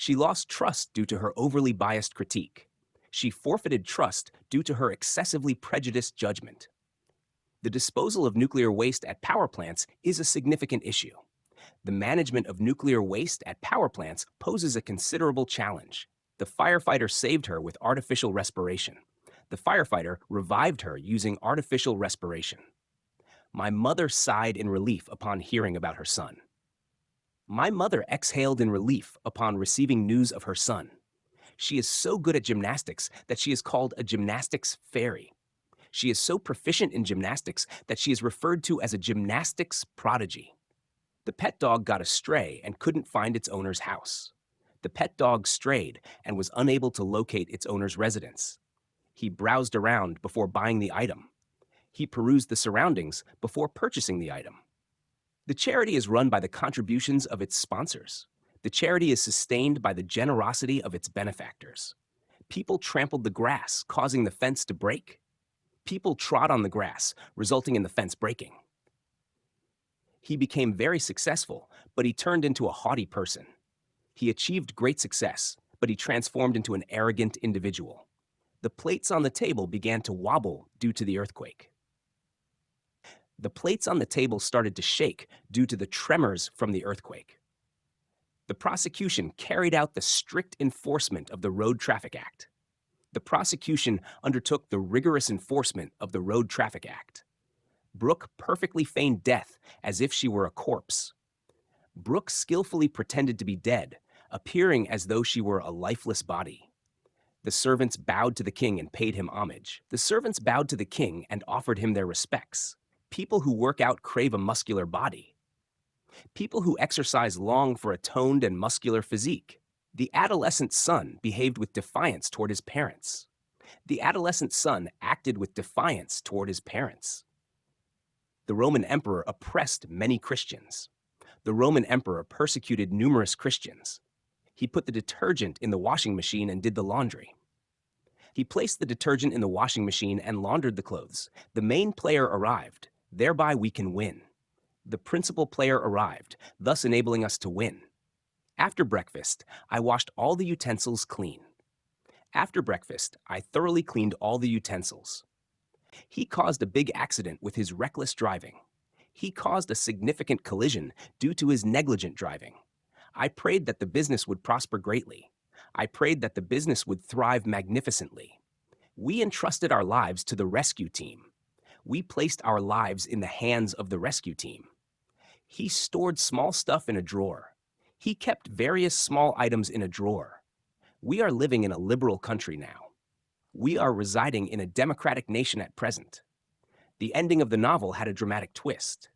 She lost trust due to her overly biased critique. She forfeited trust due to her excessively prejudiced judgment. The disposal of nuclear waste at power plants is a significant issue. The management of nuclear waste at power plants poses a considerable challenge. The firefighter saved her with artificial respiration. The firefighter revived her using artificial respiration. My mother sighed in relief upon hearing about her son. My mother exhaled in relief upon receiving news of her son. She is so good at gymnastics that she is called a gymnastics fairy. She is so proficient in gymnastics that she is referred to as a gymnastics prodigy. The pet dog got astray and couldn't find its owner's house. The pet dog strayed and was unable to locate its owner's residence. He browsed around before buying the item. He perused the surroundings before purchasing the item. The charity is run by the contributions of its sponsors. The charity is sustained by the generosity of its benefactors. People trampled the grass, causing the fence to break. People trod on the grass, resulting in the fence breaking. He became very successful, but he turned into a haughty person. He achieved great success, but he transformed into an arrogant individual. The plates on the table began to wobble due to the earthquake. The plates on the table started to shake due to the tremors from the earthquake. The prosecution carried out the strict enforcement of the Road Traffic Act. The prosecution undertook the rigorous enforcement of the Road Traffic Act. Brooke perfectly feigned death as if she were a corpse. Brooke skillfully pretended to be dead, appearing as though she were a lifeless body. The servants bowed to the king and paid him homage. The servants bowed to the king and offered him their respects. People who work out crave a muscular body. People who exercise long for a toned and muscular physique. The adolescent son behaved with defiance toward his parents. The adolescent son acted with defiance toward his parents. The Roman emperor oppressed many Christians. The Roman emperor persecuted numerous Christians. He put the detergent in the washing machine and did the laundry. He placed the detergent in the washing machine and laundered the clothes. The main player arrived. Thereby we can win. The principal player arrived, thus enabling us to win. After breakfast, I washed all the utensils clean. After breakfast, I thoroughly cleaned all the utensils. He caused a big accident with his reckless driving. He caused a significant collision due to his negligent driving. I prayed that the business would prosper greatly. I prayed that the business would thrive magnificently. We entrusted our lives to the rescue team. We placed our lives in the hands of the rescue team. He stored small stuff in a drawer. He kept various small items in a drawer. We are living in a liberal country now. We are residing in a democratic nation at present. The ending of the novel had a dramatic twist.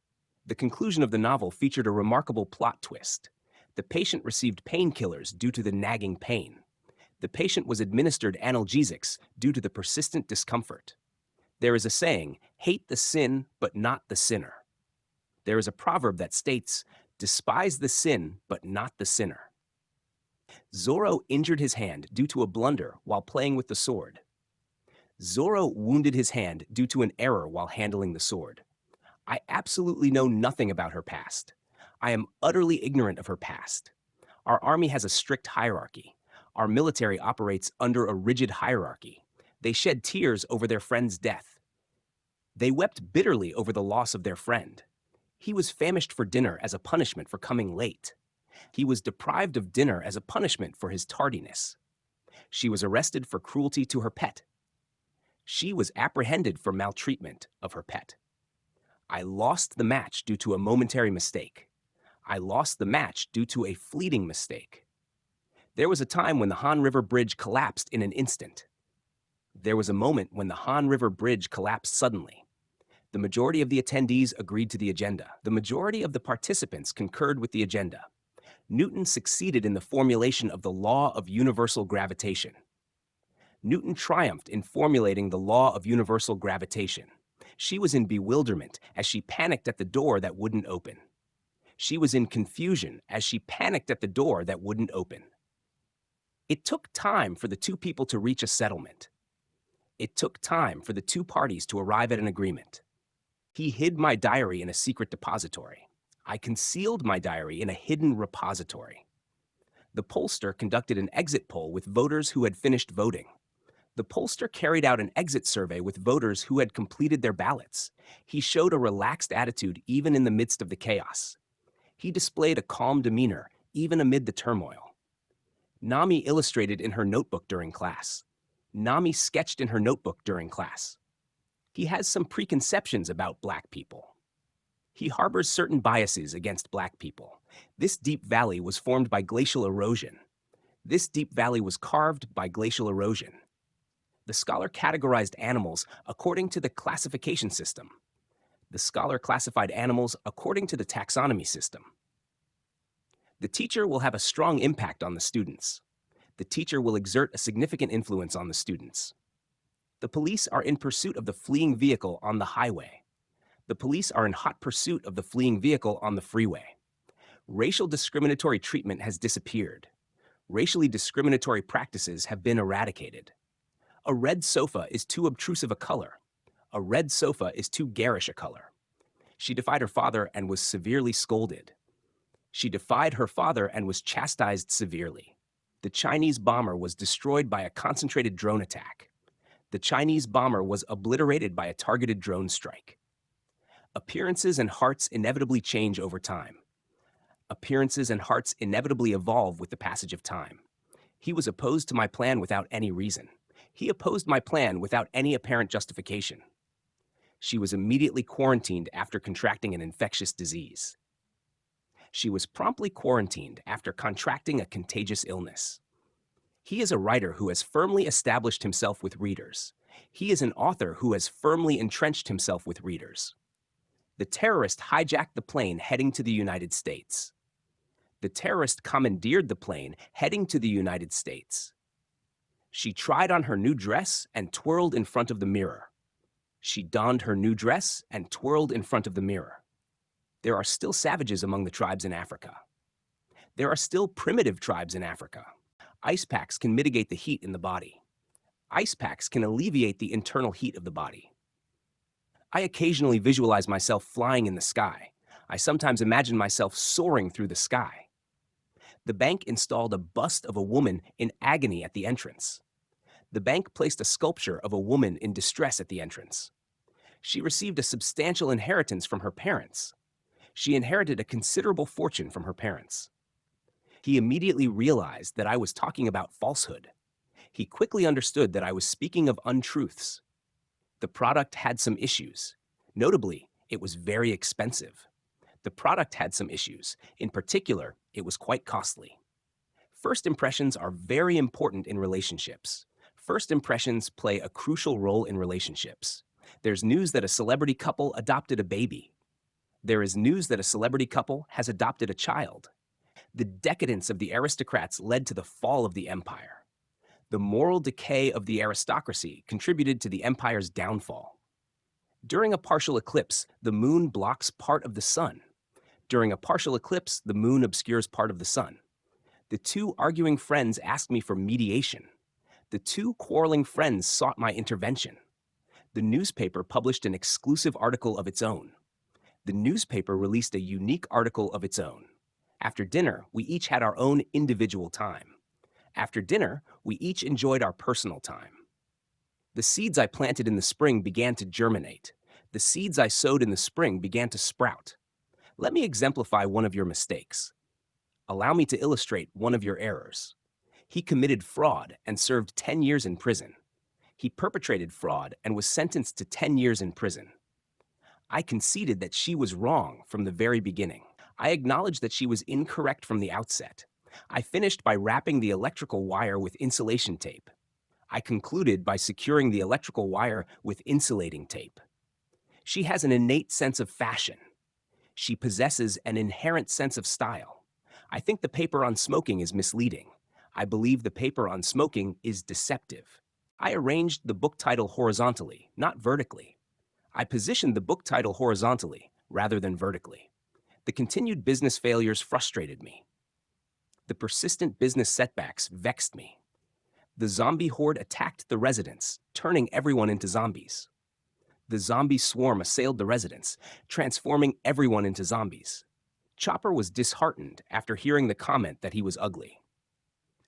The conclusion of the novel featured a remarkable plot twist. The patient received painkillers due to the nagging pain. The patient was administered analgesics due to the persistent discomfort. There is a saying, hate the sin, but not the sinner. There is a proverb that states, despise the sin, but not the sinner. Zorro injured his hand due to a blunder while playing with the sword. Zorro wounded his hand due to an error while handling the sword. I absolutely know nothing about her past. I am utterly ignorant of her past. Our army has a strict hierarchy. Our military operates under a rigid hierarchy. They shed tears over their friend's death. They wept bitterly over the loss of their friend. He was famished for dinner as a punishment for coming late. He was deprived of dinner as a punishment for his tardiness. She was arrested for cruelty to her pet. She was apprehended for maltreatment of her pet. I lost the match due to a momentary mistake. I lost the match due to a fleeting mistake. There was a time when the Han River Bridge collapsed in an instant. There was a moment when the Han River Bridge collapsed suddenly. The majority of the attendees agreed to the agenda. The majority of the participants concurred with the agenda. Newton succeeded in the formulation of the law of universal gravitation. Newton triumphed in formulating the law of universal gravitation. She was in bewilderment as she panicked at the door that wouldn't open. She was in confusion as she panicked at the door that wouldn't open. It took time for the two people to reach a settlement. It took time for the two parties to arrive at an agreement. He hid my diary in a secret depository. I concealed my diary in a hidden repository. The pollster conducted an exit poll with voters who had finished voting. The pollster carried out an exit survey with voters who had completed their ballots. He showed a relaxed attitude even in the midst of the chaos. He displayed a calm demeanor even amid the turmoil. Nami illustrated in her notebook during class. Nami sketched in her notebook during class. He has some preconceptions about Black people. He harbors certain biases against Black people. This deep valley was formed by glacial erosion. This deep valley was carved by glacial erosion. The scholar categorized animals according to the classification system. The scholar classified animals according to the taxonomy system. The teacher will have a strong impact on the students. The teacher will exert a significant influence on the students. The police are in pursuit of the fleeing vehicle on the highway. The police are in hot pursuit of the fleeing vehicle on the freeway. Racial discriminatory treatment has disappeared. Racially discriminatory practices have been eradicated. A red sofa is too obtrusive a color. A red sofa is too garish a color. She defied her father and was severely scolded. She defied her father and was chastised severely. The Chinese bomber was destroyed by a concentrated drone attack. The Chinese bomber was obliterated by a targeted drone strike. Appearances and hearts inevitably change over time. Appearances and hearts inevitably evolve with the passage of time. He was opposed to my plan without any reason. He opposed my plan without any apparent justification. She was immediately quarantined after contracting an infectious disease. She was promptly quarantined after contracting a contagious illness. He is a writer who has firmly established himself with readers. He is an author who has firmly entrenched himself with readers. The terrorist hijacked the plane heading to the United States. The terrorist commandeered the plane heading to the United States. She tried on her new dress and twirled in front of the mirror. She donned her new dress and twirled in front of the mirror. There are still savages among the tribes in Africa. There are still primitive tribes in Africa. Ice packs can mitigate the heat in the body. Ice packs can alleviate the internal heat of the body. I occasionally visualize myself flying in the sky. I sometimes imagine myself soaring through the sky. The bank installed a bust of a woman in agony at the entrance. The bank placed a sculpture of a woman in distress at the entrance. She received a substantial inheritance from her parents. She inherited a considerable fortune from her parents. He immediately realized that I was talking about falsehood. He quickly understood that I was speaking of untruths. The product had some issues. Notably, it was very expensive. The product had some issues. In particular, it was quite costly. First impressions are very important in relationships. First impressions play a crucial role in relationships. There's news that a celebrity couple adopted a baby. There is news that a celebrity couple has adopted a child. The decadence of the aristocrats led to the fall of the empire. The moral decay of the aristocracy contributed to the empire's downfall. During a partial eclipse, the moon blocks part of the sun. During a partial eclipse, the moon obscures part of the sun. The two arguing friends asked me for mediation. The two quarreling friends sought my intervention. The newspaper published an exclusive article of its own. The newspaper released a unique article of its own. After dinner, we each had our own individual time. After dinner, we each enjoyed our personal time. The seeds I planted in the spring began to germinate. The seeds I sowed in the spring began to sprout. Let me exemplify one of your mistakes. Allow me to illustrate one of your errors. He committed fraud and served 10 years in prison. He perpetrated fraud and was sentenced to 10 years in prison. I conceded that she was wrong from the very beginning. I acknowledged that she was incorrect from the outset. I finished by wrapping the electrical wire with insulation tape. I concluded by securing the electrical wire with insulating tape. She has an innate sense of fashion. She possesses an inherent sense of style. I think the paper on smoking is misleading. I believe the paper on smoking is deceptive. I arranged the book title horizontally, not vertically. I positioned the book title horizontally rather than vertically. The continued business failures frustrated me. The persistent business setbacks vexed me. The zombie horde attacked the residents, turning everyone into zombies. The zombie swarm assailed the residents, transforming everyone into zombies. Chopper was disheartened after hearing the comment that he was ugly.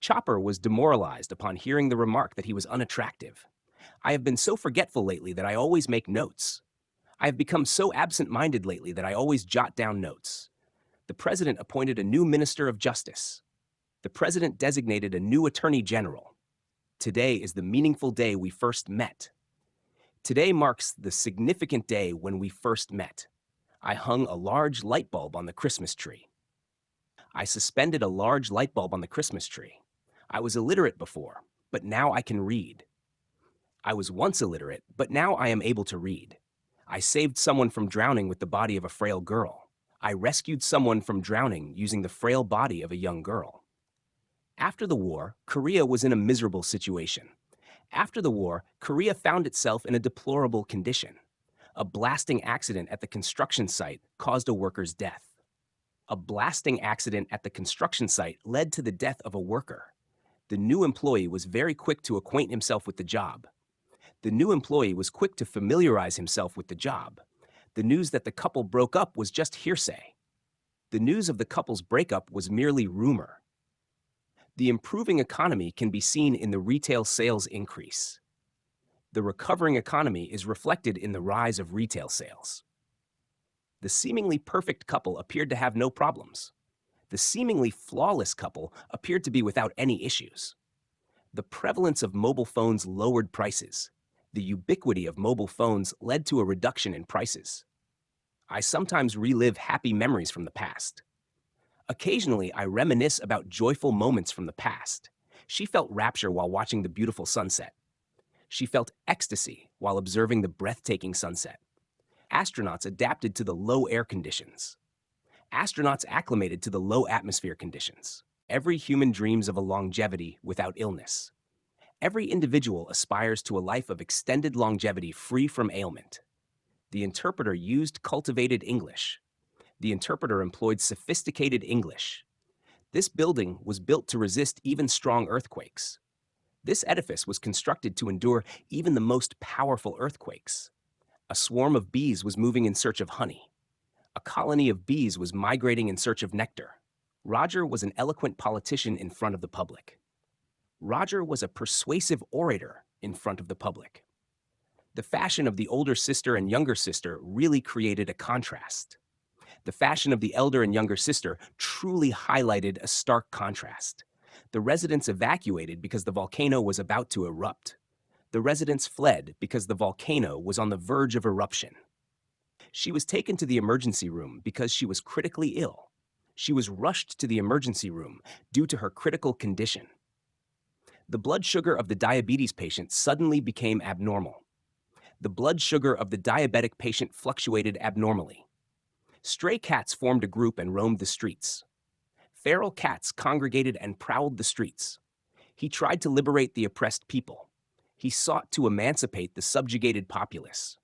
Chopper was demoralized upon hearing the remark that he was unattractive. I have been so forgetful lately that I always make notes. I have become so absent-minded lately that I always jot down notes. The president appointed a new minister of justice. The president designated a new attorney general. Today is the meaningful day we first met. Today marks the significant day when we first met. I hung a large light bulb on the Christmas tree. I suspended a large light bulb on the Christmas tree. I was illiterate before, but now I can read. I was once illiterate, but now I am able to read. I saved someone from drowning with the body of a frail girl. I rescued someone from drowning using the frail body of a young girl. After the war, Korea was in a miserable situation. After the war, Korea found itself in a deplorable condition. A blasting accident at the construction site caused a worker's death. A blasting accident at the construction site led to the death of a worker. The new employee was very quick to acquaint himself with the job. The new employee was quick to familiarize himself with the job. The news that the couple broke up was just hearsay. The news of the couple's breakup was merely rumor. The improving economy can be seen in the retail sales increase. The recovering economy is reflected in the rise of retail sales. The seemingly perfect couple appeared to have no problems. The seemingly flawless couple appeared to be without any issues. The prevalence of mobile phones lowered prices. The ubiquity of mobile phones led to a reduction in prices. I sometimes relive happy memories from the past. Occasionally, I reminisce about joyful moments from the past. She felt rapture while watching the beautiful sunset. She felt ecstasy while observing the breathtaking sunset. Astronauts adapted to the low air conditions. Astronauts acclimated to the low atmosphere conditions. Every human dreams of a longevity without illness. Every individual aspires to a life of extended longevity free from ailment. The interpreter used cultivated English. The interpreter employed sophisticated English. This building was built to resist even strong earthquakes. This edifice was constructed to endure even the most powerful earthquakes. A swarm of bees was moving in search of honey. A colony of bees was migrating in search of nectar. Roger was an eloquent politician in front of the public. Roger was a persuasive orator in front of the public. The fashion of the older sister and younger sister really created a contrast. The fashion of the elder and younger sister truly highlighted a stark contrast. The residents evacuated because the volcano was about to erupt. The residents fled because the volcano was on the verge of eruption. She was taken to the emergency room because she was critically ill. She was rushed to the emergency room due to her critical condition. The blood sugar of the diabetes patient suddenly became abnormal. The blood sugar of the diabetic patient fluctuated abnormally. Stray cats formed a group and roamed the streets. Feral cats congregated and prowled the streets. He tried to liberate the oppressed people. He sought to emancipate the subjugated populace.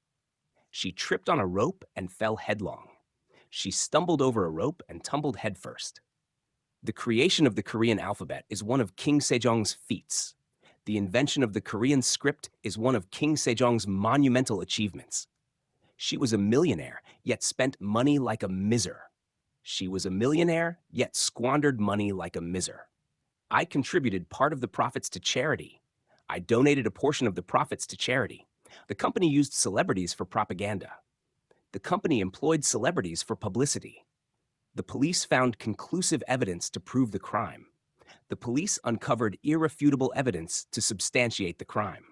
She tripped on a rope and fell headlong. She stumbled over a rope and tumbled headfirst. The creation of the Korean alphabet is one of King Sejong's feats. The invention of the Korean script is one of King Sejong's monumental achievements. She was a millionaire, yet spent money like a miser. She was a millionaire, yet squandered money like a miser. I contributed part of the profits to charity. I donated a portion of the profits to charity. The company used celebrities for propaganda. The company employed celebrities for publicity. The police found conclusive evidence to prove the crime. The police uncovered irrefutable evidence to substantiate the crime.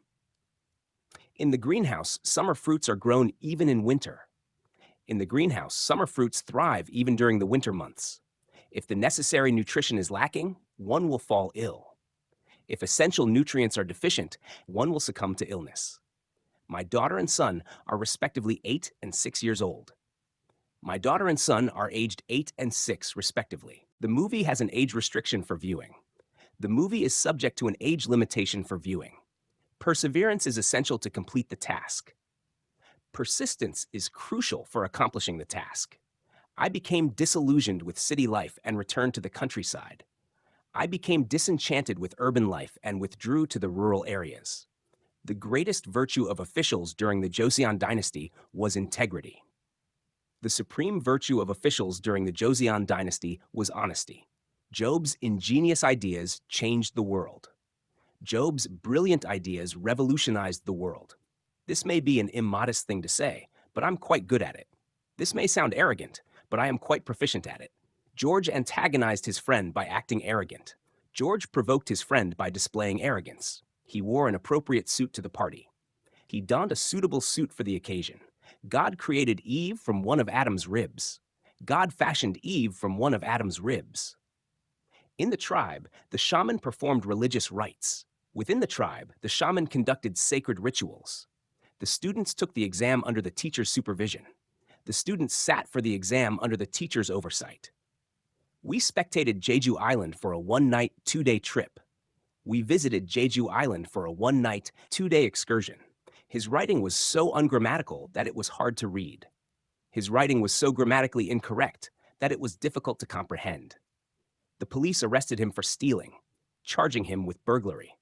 In the greenhouse, summer fruits are grown even in winter. In the greenhouse, summer fruits thrive even during the winter months. If the necessary nutrition is lacking, one will fall ill. If essential nutrients are deficient, one will succumb to illness. My daughter and son are respectively 8 and 6 years old. My daughter and son are aged 8 and 6, respectively. The movie has an age restriction for viewing. The movie is subject to an age limitation for viewing. Perseverance is essential to complete the task. Persistence is crucial for accomplishing the task. I became disillusioned with city life and returned to the countryside. I became disenchanted with urban life and withdrew to the rural areas. The greatest virtue of officials during the Joseon dynasty was integrity. The supreme virtue of officials during the Joseon dynasty was honesty. Job's ingenious ideas changed the world. Job's brilliant ideas revolutionized the world. This may be an immodest thing to say, but I'm quite good at it. This may sound arrogant, but I am quite proficient at it. George antagonized his friend by acting arrogant. George provoked his friend by displaying arrogance. He wore an appropriate suit to the party. He donned a suitable suit for the occasion. God created Eve from one of Adam's ribs. God fashioned Eve from one of Adam's ribs. In the tribe, the shaman performed religious rites. Within the tribe, the shaman conducted sacred rituals. The students took the exam under the teacher's supervision. The students sat for the exam under the teacher's oversight. We spectated Jeju Island for a one-night, two-day trip. We visited Jeju Island for a one-night, two-day excursion. His writing was so ungrammatical that it was hard to read. His writing was so grammatically incorrect that it was difficult to comprehend. The police arrested him for stealing, charging him with burglary.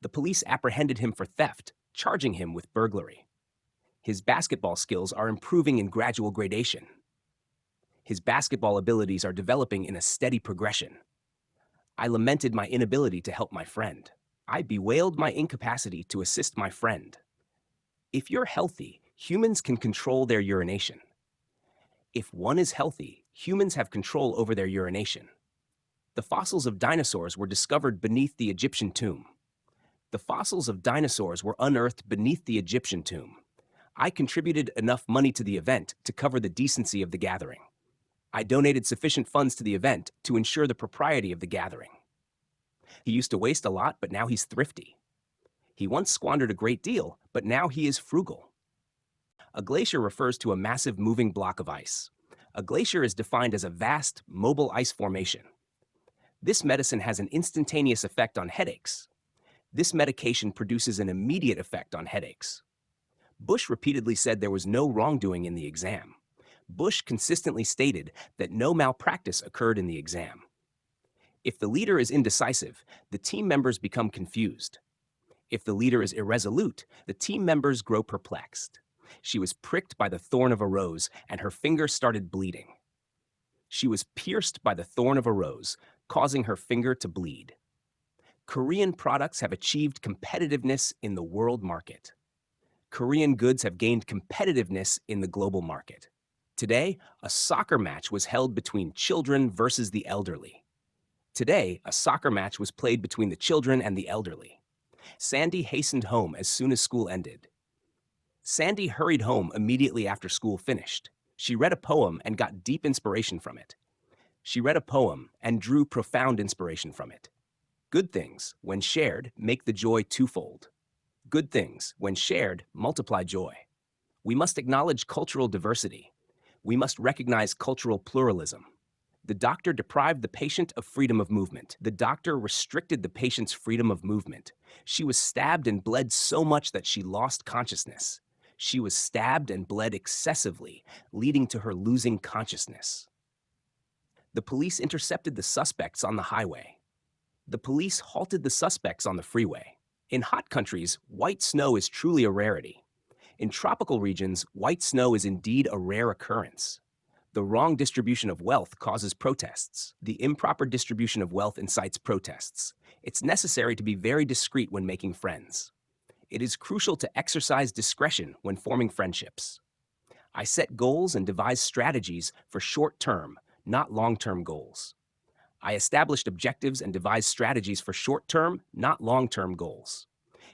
The police apprehended him for theft, charging him with burglary. His basketball skills are improving in gradual gradation. His basketball abilities are developing in a steady progression. I lamented my inability to help my friend. I bewailed my incapacity to assist my friend. If you're healthy, humans can control their urination. If one is healthy, humans have control over their urination. The fossils of dinosaurs were discovered beneath the Egyptian tomb. The fossils of dinosaurs were unearthed beneath the Egyptian tomb. I contributed enough money to the event to cover the decency of the gathering. I donated sufficient funds to the event to ensure the propriety of the gathering. He used to waste a lot, but now he's thrifty. He once squandered a great deal, but now he is frugal. A glacier refers to a massive moving block of ice. A glacier is defined as a vast, mobile ice formation. This medicine has an instantaneous effect on headaches. This medication produces an immediate effect on headaches. Bush repeatedly said there was no wrongdoing in the exam. Bush consistently stated that no malpractice occurred in the exam. If the leader is indecisive, the team members become confused. If the leader is irresolute, the team members grow perplexed. She was pricked by the thorn of a rose, and her finger started bleeding. She was pierced by the thorn of a rose, causing her finger to bleed. Korean products have achieved competitiveness in the world market. Korean goods have gained competitiveness in the global market. Today, a soccer match was held between children versus the elderly. Today, a soccer match was played between the children and the elderly. Sandy hastened home as soon as school ended. Sandy hurried home immediately after school finished. She read a poem and got deep inspiration from it. She read a poem and drew profound inspiration from it. Good things, when shared, make the joy twofold. Good things, when shared, multiply joy. We must acknowledge cultural diversity. We must recognize cultural pluralism. The doctor deprived the patient of freedom of movement. The doctor restricted the patient's freedom of movement. She was stabbed and bled so much that she lost consciousness. She was stabbed and bled excessively, leading to her losing consciousness. The police intercepted the suspects on the highway. The police halted the suspects on the freeway. In hot countries, white snow is truly a rarity. In tropical regions, white snow is indeed a rare occurrence. The wrong distribution of wealth causes protests. The improper distribution of wealth incites protests. It's necessary to be very discreet when making friends. It is crucial to exercise discretion when forming friendships. I set goals and devise strategies for short-term, not long-term goals. I established objectives and devised strategies for short-term, not long-term goals.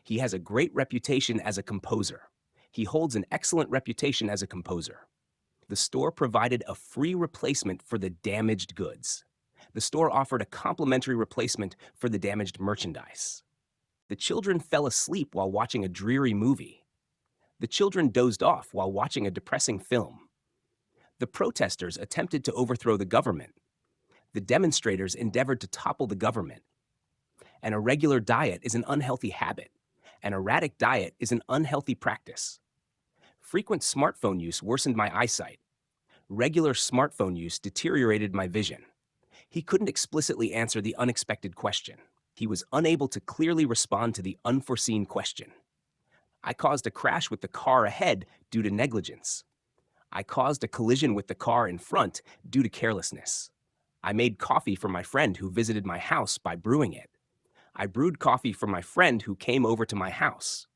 He has a great reputation as a composer. He holds an excellent reputation as a composer. The store provided a free replacement for the damaged goods. The store offered a complimentary replacement for the damaged merchandise. The children fell asleep while watching a dreary movie. The children dozed off while watching a depressing film. The protesters attempted to overthrow the government. The demonstrators endeavored to topple the government. An irregular diet is an unhealthy habit. An erratic diet is an unhealthy practice. Frequent smartphone use worsened my eyesight. Regular smartphone use deteriorated my vision. He couldn't explicitly answer the unexpected question. He was unable to clearly respond to the unforeseen question. I caused a crash with the car ahead due to negligence. I caused a collision with the car in front due to carelessness. I made coffee for my friend who visited my house by brewing it. I brewed coffee for my friend who came over to my house.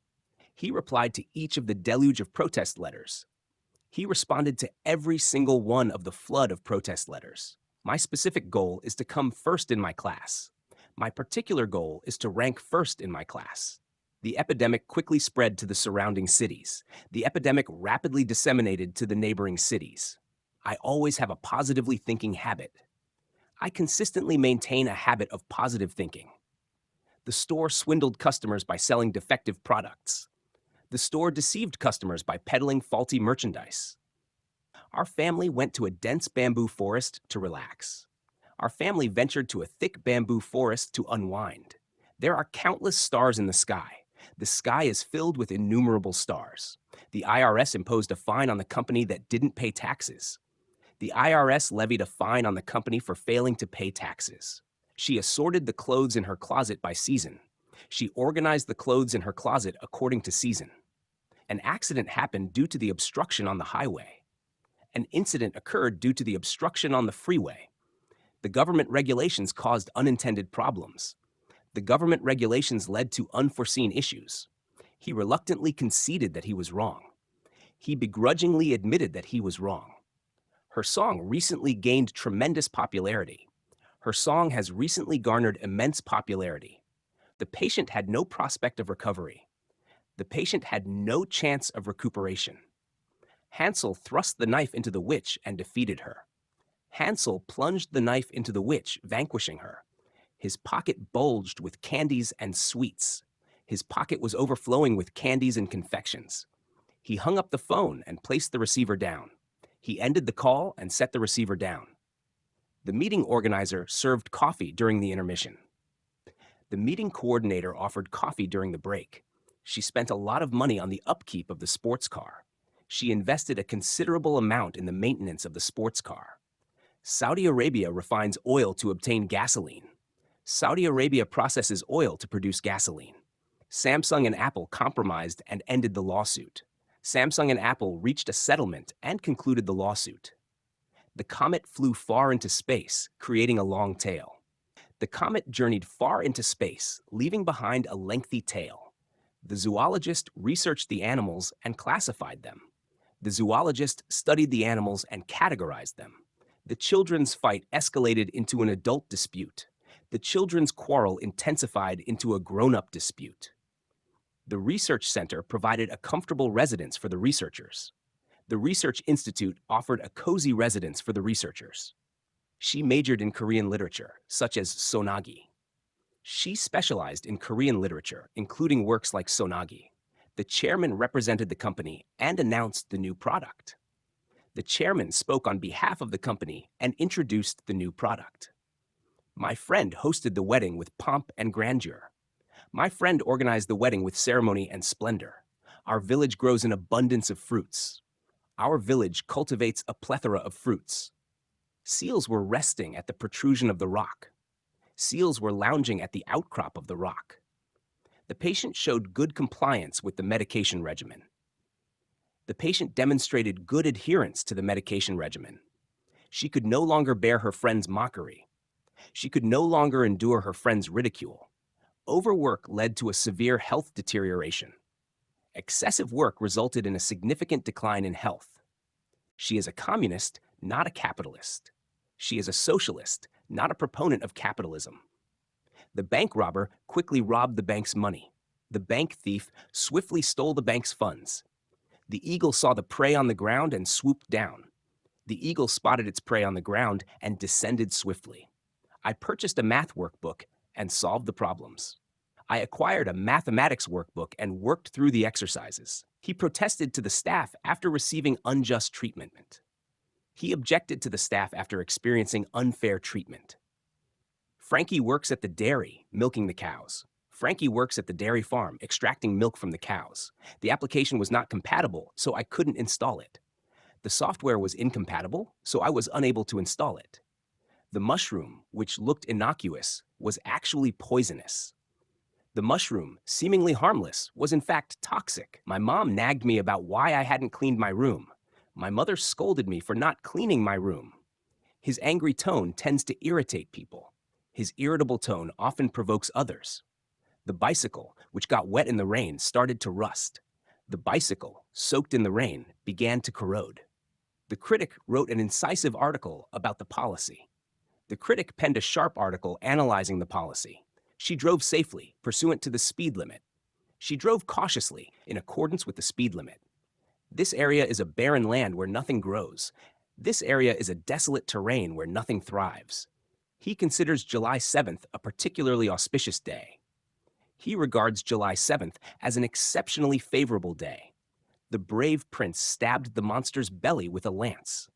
He replied to each of the deluge of protest letters. He responded to every single one of the flood of protest letters. My specific goal is to come first in my class. My particular goal is to rank first in my class. The epidemic quickly spread to the surrounding cities. The epidemic rapidly disseminated to the neighboring cities. I always have a positively thinking habit. I consistently maintain a habit of positive thinking. The store swindled customers by selling defective products. The store deceived customers by peddling faulty merchandise. Our family went to a dense bamboo forest to relax. Our family ventured to a thick bamboo forest to unwind. There are countless stars in the sky. The sky is filled with innumerable stars. The IRS imposed a fine on the company that didn't pay taxes. The IRS levied a fine on the company for failing to pay taxes. She assorted the clothes in her closet by season. She organized the clothes in her closet according to season. An accident happened due to the obstruction on the highway. An incident occurred due to the obstruction on the freeway. The government regulations caused unintended problems. The government regulations led to unforeseen issues. He reluctantly conceded that he was wrong. He begrudgingly admitted that he was wrong. Her song recently gained tremendous popularity. Her song has recently garnered immense popularity. The patient had no prospect of recovery. The patient had no chance of recuperation. Hansel thrust the knife into the witch and defeated her. Hansel plunged the knife into the witch, vanquishing her. His pocket bulged with candies and sweets. His pocket was overflowing with candies and confections. He hung up the phone and placed the receiver down. He ended the call and set the receiver down. The meeting organizer served coffee during the intermission. The meeting coordinator offered coffee during the break. She spent a lot of money on the upkeep of the sports car. She invested a considerable amount in the maintenance of the sports car. Saudi Arabia refines oil to obtain gasoline. Saudi Arabia processes oil to produce gasoline. Samsung and Apple compromised and ended the lawsuit. Samsung and Apple reached a settlement and concluded the lawsuit. The comet flew far into space, creating a long tail. The comet journeyed far into space, leaving behind a lengthy tail. The zoologist researched the animals and classified them. The zoologist studied the animals and categorized them. The children's fight escalated into an adult dispute. The children's quarrel intensified into a grown-up dispute. The research center provided a comfortable residence for the researchers. The Research Institute offered a cozy residence for the researchers. She majored in Korean literature, such as sonagi. She specialized in Korean literature, including works like sonagi. The chairman represented the company and announced the new product. The chairman spoke on behalf of the company and introduced the new product. My friend hosted the wedding with pomp and grandeur. My friend organized the wedding with ceremony and splendor. Our village grows an abundance of fruits. Our village cultivates a plethora of fruits. Seals were resting at the protrusion of the rock. Seals were lounging at the outcrop of the rock. The patient showed good compliance with the medication regimen. The patient demonstrated good adherence to the medication regimen. She could no longer bear her friend's mockery. She could no longer endure her friend's ridicule. Overwork led to a severe health deterioration. Excessive work resulted in a significant decline in health. She is a communist, not a capitalist. She is a socialist, not a proponent of capitalism. The bank robber quickly robbed the bank's money. The bank thief swiftly stole the bank's funds. The eagle saw the prey on the ground and swooped down. The eagle spotted its prey on the ground and descended swiftly. I purchased a math workbook and solved the problems. I acquired a mathematics workbook and worked through the exercises. He protested to the staff after receiving unjust treatment. He objected to the staff after experiencing unfair treatment. Frankie works at the dairy, milking the cows. Frankie works at the dairy farm, extracting milk from the cows. The application was not compatible, so I couldn't install it. The software was incompatible, so I was unable to install it. The mushroom, which looked innocuous, was actually poisonous. The mushroom, seemingly harmless, was in fact toxic. My mom nagged me about why I hadn't cleaned my room. My mother scolded me for not cleaning my room. His angry tone tends to irritate people. His irritable tone often provokes others. The bicycle, which got wet in the rain, started to rust. The bicycle, soaked in the rain, began to corrode. The critic wrote an incisive article about the policy. The critic penned a sharp article analyzing the policy. She drove safely, pursuant to the speed limit. She drove cautiously, in accordance with the speed limit. This area is a barren land where nothing grows. This area is a desolate terrain where nothing thrives. He considers July 7th a particularly auspicious day. He regards July 7th as an exceptionally favorable day. The brave prince stabbed the monster's belly with a lance.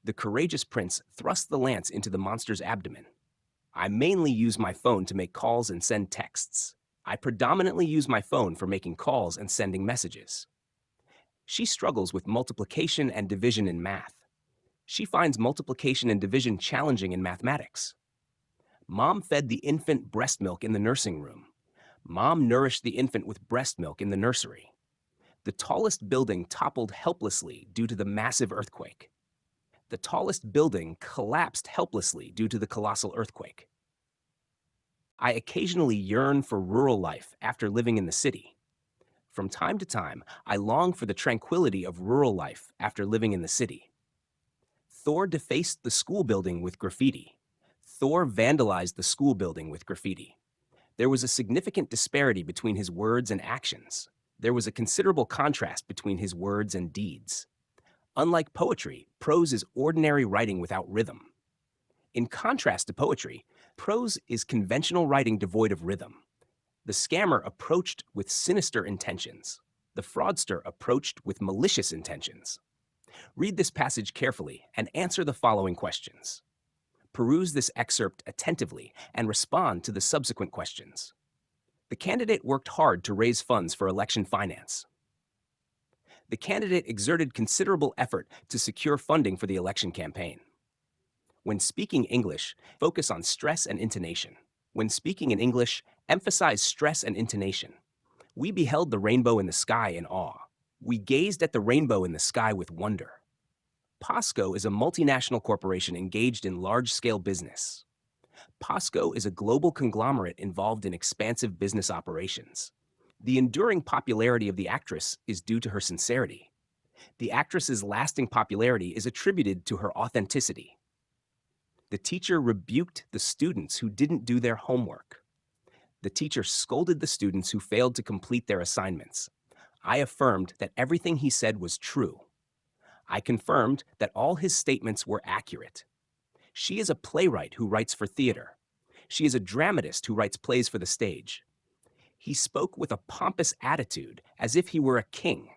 The courageous prince thrust the lance into the monster's abdomen. I mainly use my phone to make calls and send texts. I predominantly use my phone for making calls and sending messages. She struggles with multiplication and division in math. She finds multiplication and division challenging in mathematics. Mom fed the infant breast milk in the nursing room. Mom nourished the infant with breast milk in the nursery. The tallest building toppled helplessly due to the massive earthquake. The tallest building collapsed helplessly due to the colossal earthquake. I occasionally yearn for rural life after living in the city. From time to time, I long for the tranquility of rural life after living in the city. Thor defaced the school building with graffiti. Thor vandalized the school building with graffiti. There was a significant disparity between his words and actions. There was a considerable contrast between his words and deeds. Unlike poetry, prose is ordinary writing without rhythm. In contrast to poetry, prose is conventional writing devoid of rhythm. The scammer approached with sinister intentions. The fraudster approached with malicious intentions. Read this passage carefully and answer the following questions. Peruse this excerpt attentively and respond to the subsequent questions. The candidate worked hard to raise funds for election finance. The candidate exerted considerable effort to secure funding for the election campaign. When speaking English, focus on stress and intonation. When speaking in English, emphasize stress and intonation. We beheld the rainbow in the sky in awe. We gazed at the rainbow in the sky with wonder. POSCO is a multinational corporation engaged in large-scale business. POSCO is a global conglomerate involved in expansive business operations. The enduring popularity of the actress is due to her sincerity. The actress's lasting popularity is attributed to her authenticity. The teacher rebuked the students who didn't do their homework. The teacher scolded the students who failed to complete their assignments. I affirmed that everything he said was true. I confirmed that all his statements were accurate. She is a playwright who writes for theater. She is a dramatist who writes plays for the stage. He spoke with a pompous attitude, as if he were a king.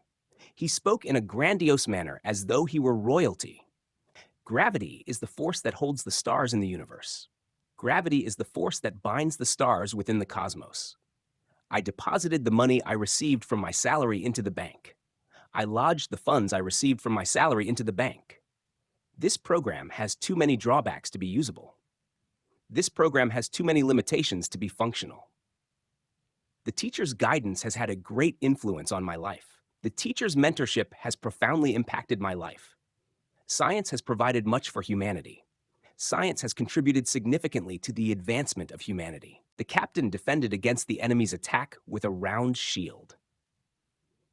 He spoke in a grandiose manner, as though he were royalty. Gravity is the force that holds the stars in the universe. Gravity is the force that binds the stars within the cosmos. I deposited the money I received from my salary into the bank. I lodged the funds I received from my salary into the bank. This program has too many drawbacks to be usable. This program has too many limitations to be functional. The teacher's guidance has had a great influence on my life. The teacher's mentorship has profoundly impacted my life. Science has provided much for humanity. Science has contributed significantly to the advancement of humanity. The captain defended against the enemy's attack with a round shield.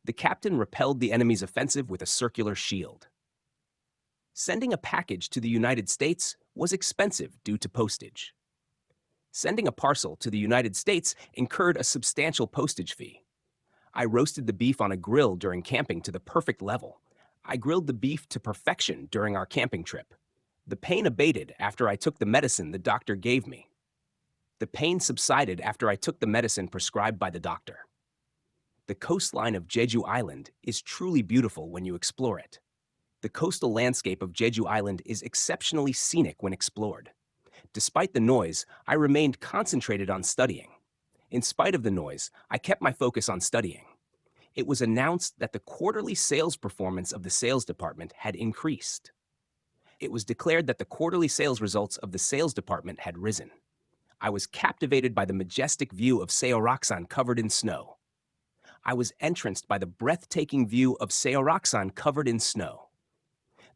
The captain repelled the enemy's offensive with a circular shield. Sending a package to the United States was expensive due to postage. Sending a parcel to the United States incurred a substantial postage fee. I roasted the beef on a grill during camping to the perfect level. I grilled the beef to perfection during our camping trip. The pain abated after I took the medicine the doctor gave me. The pain subsided after I took the medicine prescribed by the doctor. The coastline of Jeju Island is truly beautiful when you explore it. The coastal landscape of Jeju Island is exceptionally scenic when explored. Despite the noise, I remained concentrated on studying. In spite of the noise, I kept my focus on studying. It was announced that the quarterly sales performance of the sales department had increased. It was declared that the quarterly sales results of the sales department had risen. I was captivated by the majestic view of Seoraksan covered in snow. I was entranced by the breathtaking view of Seoraksan covered in snow.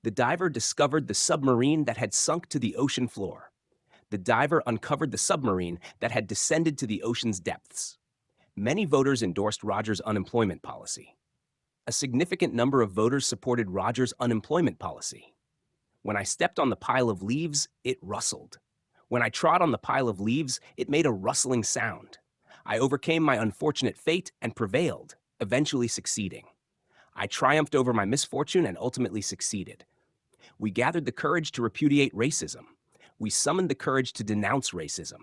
The diver discovered the submarine that had sunk to the ocean floor. The diver uncovered the submarine that had descended to the ocean's depths. Many voters endorsed Rogers' unemployment policy. A significant number of voters supported Rogers' unemployment policy. When I stepped on the pile of leaves, it rustled. When I trod on the pile of leaves, it made a rustling sound. I overcame my unfortunate fate and prevailed, eventually succeeding. I triumphed over my misfortune and ultimately succeeded. We gathered the courage to repudiate racism. We summoned the courage to denounce racism.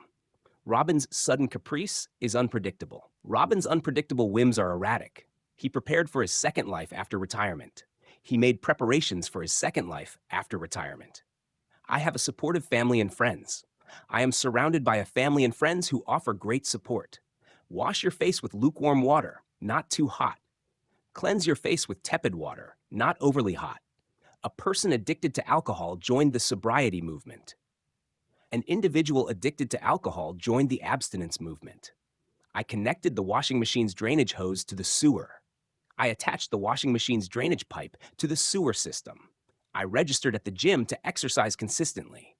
Robin's sudden caprice is unpredictable. Robin's unpredictable whims are erratic. He prepared for his second life after retirement. He made preparations for his second life after retirement. I have a supportive family and friends. I am surrounded by a family and friends who offer great support. Wash your face with lukewarm water, not too hot. Cleanse your face with tepid water, not overly hot. A person addicted to alcohol joined the sobriety movement. An individual addicted to alcohol joined the abstinence movement. I connected the washing machine's drainage hose to the sewer. I attached the washing machine's drainage pipe to the sewer system. I registered at the gym to exercise consistently.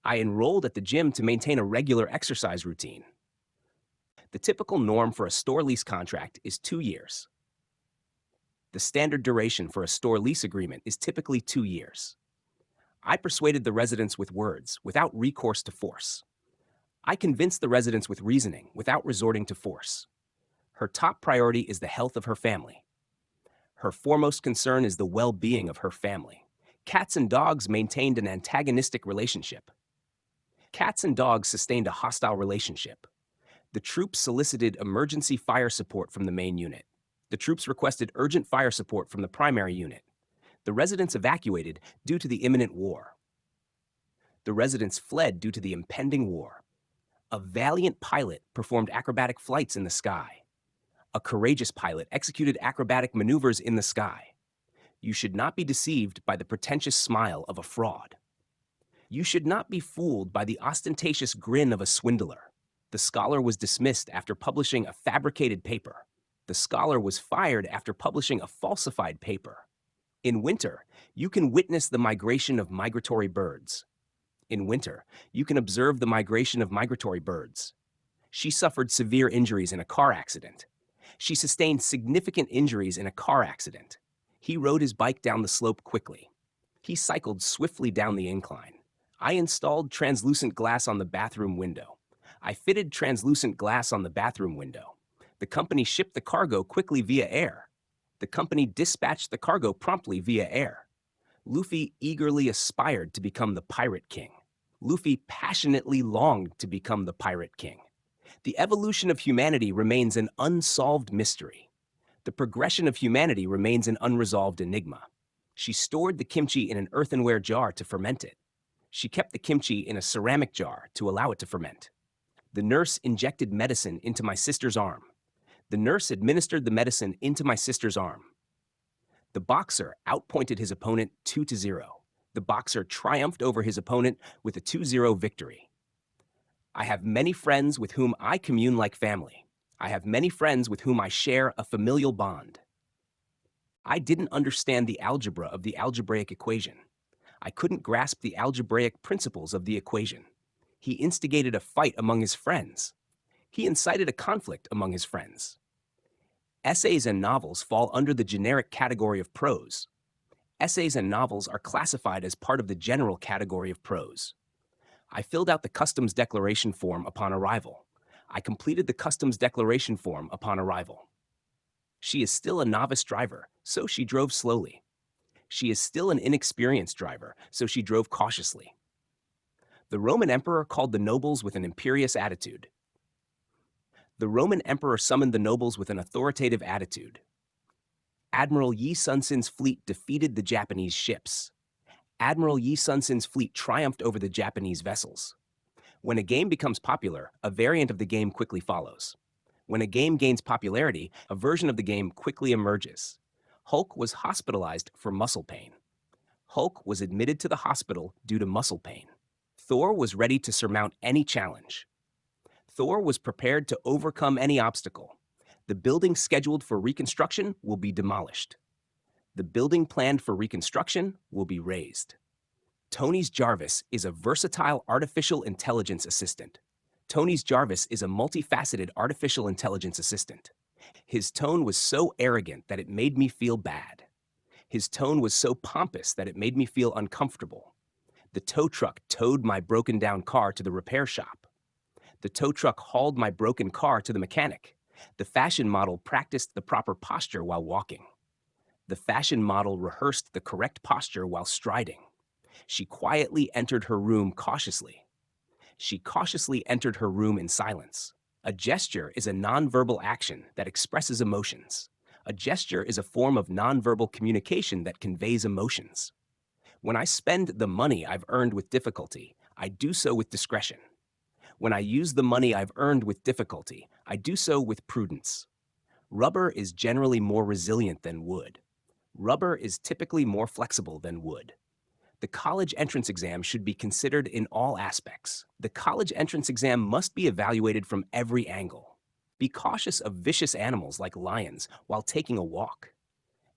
I enrolled at the gym to maintain a regular exercise routine. The typical norm for a store lease contract is 2 years. The standard duration for a store lease agreement is typically 2 years. I persuaded the residents with words, without recourse to force. I convinced the residents with reasoning, without resorting to force. Her top priority is the health of her family. Her foremost concern is the well-being of her family. Cats and dogs maintained an antagonistic relationship. Cats and dogs sustained a hostile relationship. The troops solicited emergency fire support from the main unit. The troops requested urgent fire support from the primary unit. The residents evacuated due to the imminent war. The residents fled due to the impending war. A valiant pilot performed acrobatic flights in the sky. A courageous pilot executed acrobatic maneuvers in the sky. You should not be deceived by the pretentious smile of a fraud. You should not be fooled by the ostentatious grin of a swindler. The scholar was dismissed after publishing a fabricated paper. The scholar was fired after publishing a falsified paper. In winter, you can witness the migration of migratory birds. In winter, you can observe the migration of migratory birds. She suffered severe injuries in a car accident. She sustained significant injuries in a car accident. He rode his bike down the slope quickly. He cycled swiftly down the incline. I installed translucent glass on the bathroom window. I fitted translucent glass on the bathroom window. The company shipped the cargo quickly via air. The company dispatched the cargo promptly via air. Luffy eagerly aspired to become the Pirate King. Luffy passionately longed to become the Pirate King. The evolution of humanity remains an unsolved mystery. The progression of humanity remains an unresolved enigma. She stored the kimchi in an earthenware jar to ferment it. She kept the kimchi in a ceramic jar to allow it to ferment. The nurse injected medicine into my sister's arm. The nurse administered the medicine into my sister's arm. The boxer outpointed his opponent 2-0. The boxer triumphed over his opponent with a 2-0 victory. I have many friends with whom I commune like family. I have many friends with whom I share a familial bond. I didn't understand the algebra of the algebraic equation. I couldn't grasp the algebraic principles of the equation. He instigated a fight among his friends. He incited a conflict among his friends. Essays and novels fall under the generic category of prose. Essays and novels are classified as part of the general category of prose. I filled out the customs declaration form upon arrival. I completed the customs declaration form upon arrival. She is still a novice driver, so she drove slowly. She is still an inexperienced driver, so she drove cautiously. The Roman emperor called the nobles with an imperious attitude. The Roman emperor summoned the nobles with an authoritative attitude. Admiral Yi Sun-sin's fleet defeated the Japanese ships. Admiral Yi Sun-sin's fleet triumphed over the Japanese vessels. When a game becomes popular, a variant of the game quickly follows. When a game gains popularity, a version of the game quickly emerges. Hulk was hospitalized for muscle pain. Hulk was admitted to the hospital due to muscle pain. Thor was ready to surmount any challenge. Thor was prepared to overcome any obstacle. The building scheduled for reconstruction will be demolished. The building planned for reconstruction will be raised. Tony's Jarvis is a versatile artificial intelligence assistant. Tony's Jarvis is a multifaceted artificial intelligence assistant. His tone was so arrogant that it made me feel bad. His tone was so pompous that it made me feel uncomfortable. The tow truck towed my broken-down car to the repair shop. The tow truck hauled my broken car to the mechanic. The fashion model practiced the proper posture while walking. The fashion model rehearsed the correct posture while striding. She quietly entered her room cautiously. She cautiously entered her room in silence. A gesture is a nonverbal action that expresses emotions. A gesture is a form of nonverbal communication that conveys emotions. When I spend the money I've earned with difficulty, I do so with discretion. When I use the money I've earned with difficulty, I do so with prudence. Rubber is generally more resilient than wood. Rubber is typically more flexible than wood. The college entrance exam should be considered in all aspects. The college entrance exam must be evaluated from every angle. Be cautious of vicious animals like lions while taking a walk.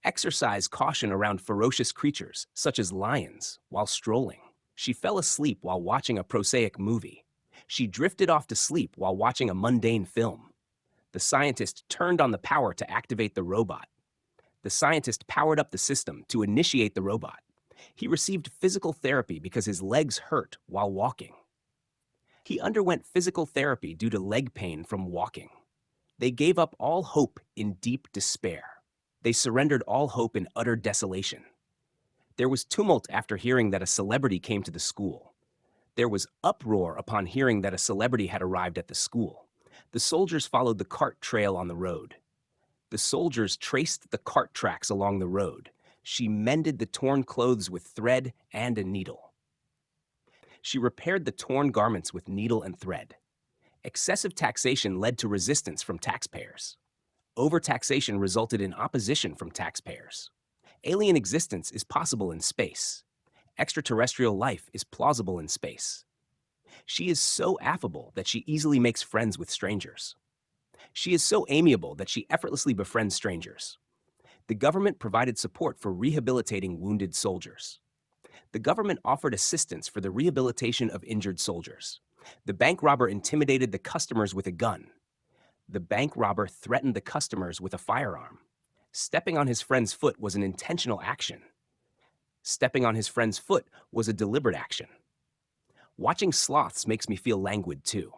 Exercise caution around ferocious creatures, such as lions, while strolling. She fell asleep while watching a prosaic movie. She drifted off to sleep while watching a mundane film. The scientist turned on the power to activate the robot. The scientist powered up the system to initiate the robot. He received physical therapy because his legs hurt while walking. He underwent physical therapy due to leg pain from walking. They gave up all hope in deep despair. They surrendered all hope in utter desolation. There was tumult after hearing that a celebrity came to the school. There was uproar upon hearing that a celebrity had arrived at the school. The soldiers followed the cart trail on the road. The soldiers traced the cart tracks along the road. She mended the torn clothes with thread and a needle. She repaired the torn garments with needle and thread. Excessive taxation led to resistance from taxpayers. Overtaxation resulted in opposition from taxpayers. Alien existence is possible in space. Extraterrestrial life is plausible in space. She is so affable that she easily makes friends with strangers. She is so amiable that she effortlessly befriends strangers. The government provided support for rehabilitating wounded soldiers. The government offered assistance for the rehabilitation of injured soldiers. The bank robber intimidated the customers with a gun. The bank robber threatened the customers with a firearm. Stepping on his friend's foot was an intentional action. Stepping on his friend's foot was a deliberate action. Watching sloths makes me feel languid too.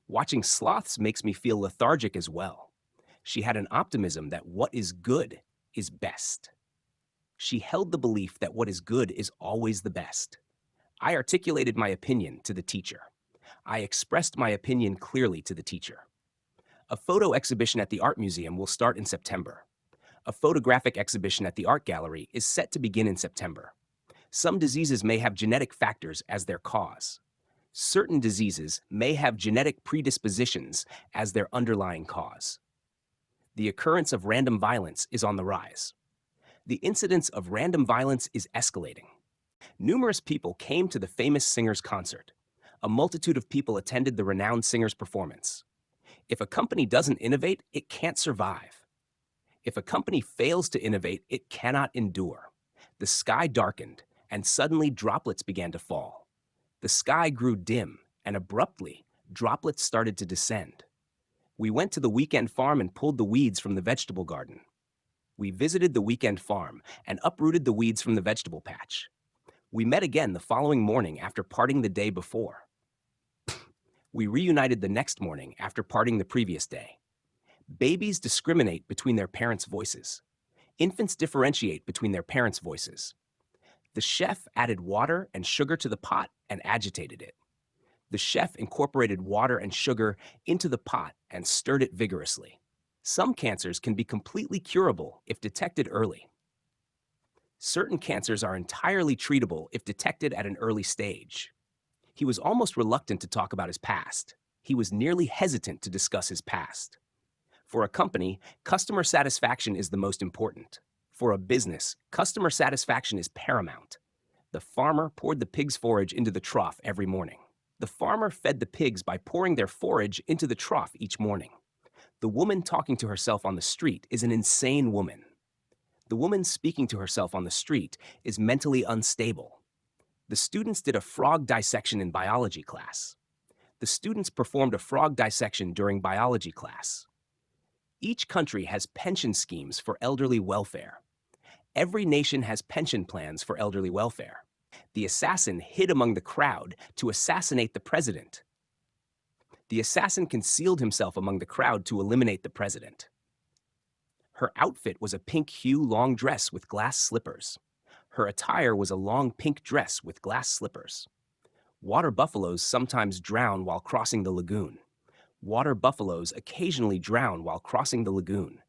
Watching sloths makes me feel lethargic as well. She had an optimism that what is good is best. She held the belief that what is good is always the best. I articulated my opinion to the teacher. I expressed my opinion clearly to the teacher. A photo exhibition at the Art Museum will start in September. A photographic exhibition at the Art Gallery is set to begin in September. Some diseases may have genetic factors as their cause. Certain diseases may have genetic predispositions as their underlying cause. The occurrence of random violence is on the rise. The incidence of random violence is escalating. Numerous people came to the famous singer's concert. A multitude of people attended the renowned singer's performance. If a company doesn't innovate, it can't survive. If a company fails to innovate, it cannot endure. The sky darkened, and suddenly droplets began to fall. The sky grew dim, and abruptly, droplets started to descend. We went to the weekend farm and pulled the weeds from the vegetable garden. We visited the weekend farm and uprooted the weeds from the vegetable patch. We met again the following morning after parting the day before. We reunited the next morning after parting the previous day. Babies discriminate between their parents' voices. Infants differentiate between their parents' voices. The chef added water and sugar to the pot and agitated it. The chef incorporated water and sugar into the pot and stirred it vigorously. Some cancers can be completely curable if detected early. Certain cancers are entirely treatable if detected at an early stage. He was almost reluctant to talk about his past. He was nearly hesitant to discuss his past. For a company, customer satisfaction is the most important. For a business, customer satisfaction is paramount. The farmer poured the pig's forage into the trough every morning. The farmer fed the pigs by pouring their forage into the trough each morning. The woman talking to herself on the street is an insane woman. The woman speaking to herself on the street is mentally unstable. The students did a frog dissection in biology class. The students performed a frog dissection during biology class. Each country has pension schemes for elderly welfare. Every nation has pension plans for elderly welfare. The assassin hid among the crowd to assassinate the president. The assassin concealed himself among the crowd to eliminate the president. Her outfit was a pink hue long dress with glass slippers. Her attire was a long pink dress with glass slippers. Water buffaloes sometimes drown while crossing the lagoon. Water buffaloes occasionally drown while crossing the lagoon.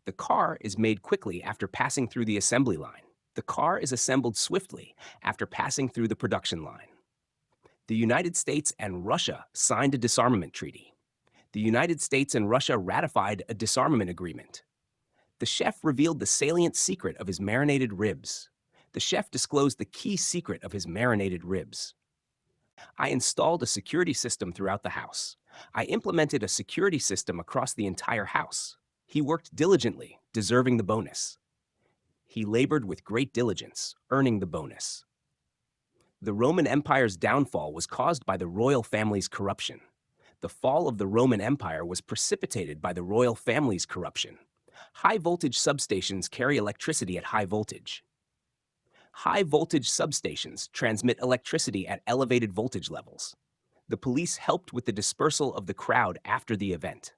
The car is made quickly after passing through the assembly line. The car is assembled swiftly after passing through the production line. The United States and Russia signed a disarmament treaty. The United States and Russia ratified a disarmament agreement. The chef revealed the salient secret of his marinated ribs. The chef disclosed the key secret of his marinated ribs. I installed a security system throughout the house. I implemented a security system across the entire house. He worked diligently, deserving the bonus. He labored with great diligence, earning the bonus. The Roman Empire's downfall was caused by the royal family's corruption. The fall of the Roman Empire was precipitated by the royal family's corruption. High-voltage substations carry electricity at high voltage. High-voltage substations transmit electricity at elevated voltage levels. The police helped with the dispersal of the crowd after the event.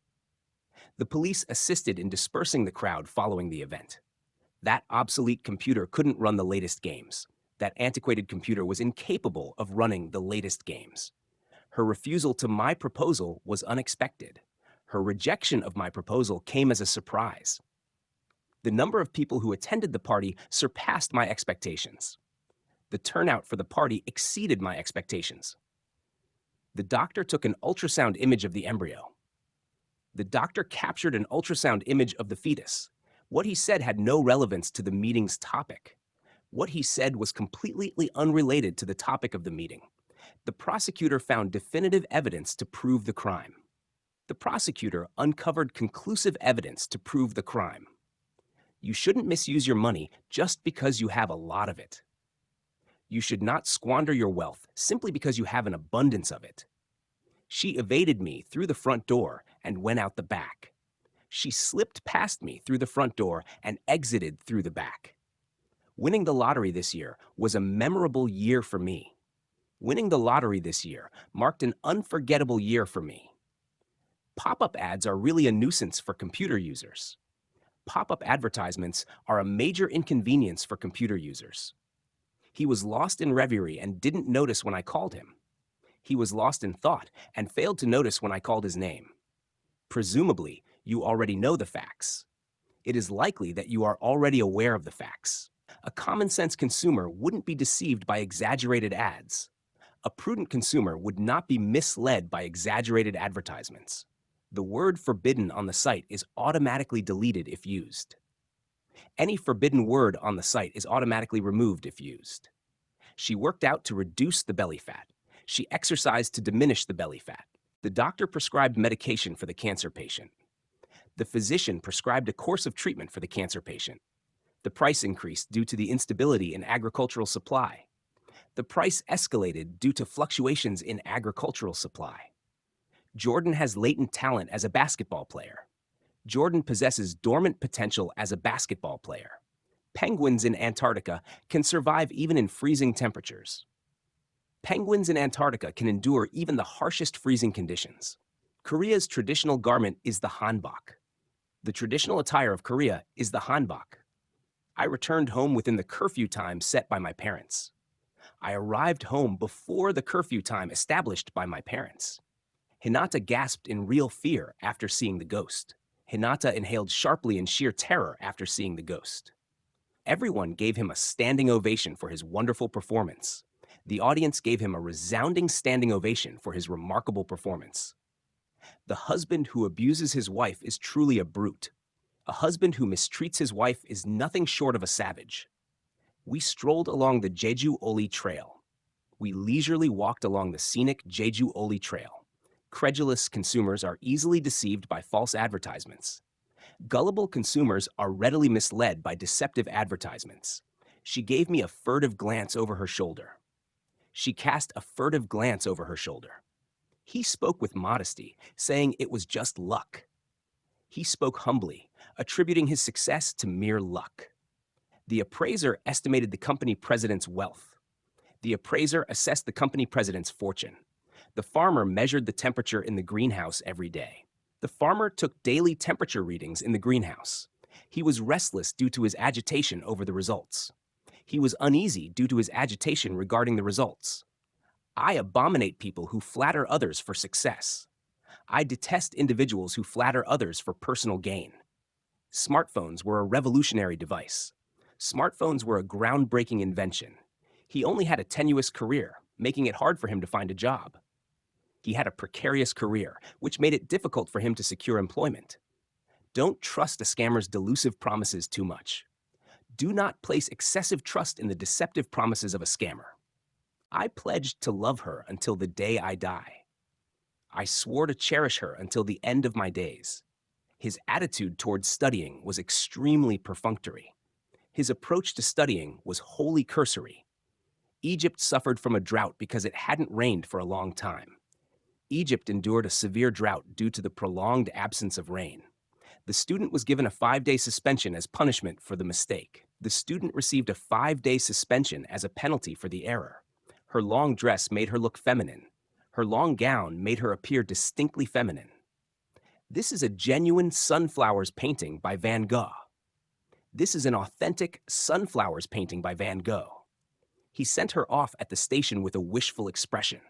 The police assisted in dispersing the crowd following the event. That obsolete computer couldn't run the latest games. That antiquated computer was incapable of running the latest games. Her refusal to my proposal was unexpected. Her rejection of my proposal came as a surprise. The number of people who attended the party surpassed my expectations. The turnout for the party exceeded my expectations. The doctor took an ultrasound image of the embryo. The doctor captured an ultrasound image of the fetus. What he said had no relevance to the meeting's topic. What he said was completely unrelated to the topic of the meeting. The prosecutor found definitive evidence to prove the crime. The prosecutor uncovered conclusive evidence to prove the crime. You shouldn't misuse your money just because you have a lot of it. You should not squander your wealth simply because you have an abundance of it. She evaded me through the front door and went out the back. She slipped past me through the front door and exited through the back. Winning the lottery this year was a memorable year for me. Winning the lottery this year marked an unforgettable year for me. Pop-up ads are really a nuisance for computer users. Pop-up advertisements are a major inconvenience for computer users. He was lost in reverie and didn't notice when I called him. He was lost in thought and failed to notice when I called his name. Presumably, you already know the facts. It is likely that you are already aware of the facts. A common-sense consumer wouldn't be deceived by exaggerated ads. A prudent consumer would not be misled by exaggerated advertisements. The word forbidden on the site is automatically deleted if used. Any forbidden word on the site is automatically removed if used. She worked out to reduce the belly fat. She exercised to diminish the belly fat. The doctor prescribed medication for the cancer patient. The physician prescribed a course of treatment for the cancer patient. The price increased due to the instability in agricultural supply. The price escalated due to fluctuations in agricultural supply. Jordan has latent talent as a basketball player. Jordan possesses dormant potential as a basketball player. Penguins in Antarctica can survive even in freezing temperatures. Penguins in Antarctica can endure even the harshest freezing conditions. Korea's traditional garment is the hanbok. The traditional attire of Korea is the hanbok. I returned home within the curfew time set by my parents. I arrived home before the curfew time established by my parents. Hinata gasped in real fear after seeing the ghost. Hinata inhaled sharply in sheer terror after seeing the ghost. Everyone gave him a standing ovation for his wonderful performance. The audience gave him a resounding standing ovation for his remarkable performance. The husband who abuses his wife is truly a brute. A husband who mistreats his wife is nothing short of a savage. We strolled along the Jeju-Oli Trail. We leisurely walked along the scenic Jeju-Oli Trail. Credulous consumers are easily deceived by false advertisements. Gullible consumers are readily misled by deceptive advertisements. She gave me a furtive glance over her shoulder. She cast a furtive glance over her shoulder. He spoke with modesty, saying it was just luck. He spoke humbly, attributing his success to mere luck. The appraiser estimated the company president's wealth. The appraiser assessed the company president's fortune. The farmer measured the temperature in the greenhouse every day. The farmer took daily temperature readings in the greenhouse. He was restless due to his agitation over the results. He was uneasy due to his agitation regarding the results. I abominate people who flatter others for success. I detest individuals who flatter others for personal gain. Smartphones were a revolutionary device. Smartphones were a groundbreaking invention. He only had a tenuous career, making it hard for him to find a job. He had a precarious career, which made it difficult for him to secure employment. Don't trust a scammer's delusive promises too much. Do not place excessive trust in the deceptive promises of a scammer. I pledged to love her until the day I die. I swore to cherish her until the end of my days. His attitude towards studying was extremely perfunctory. His approach to studying was wholly cursory. Egypt suffered from a drought because it hadn't rained for a long time. Egypt endured a severe drought due to the prolonged absence of rain. The student was given a 5-day suspension as punishment for the mistake. The student received a 5-day suspension as a penalty for the error. Her long dress made her look feminine. Her long gown made her appear distinctly feminine. This is a genuine sunflowers painting by Van Gogh. This is an authentic sunflowers painting by Van Gogh. He sent her off at the station with a wishful expression.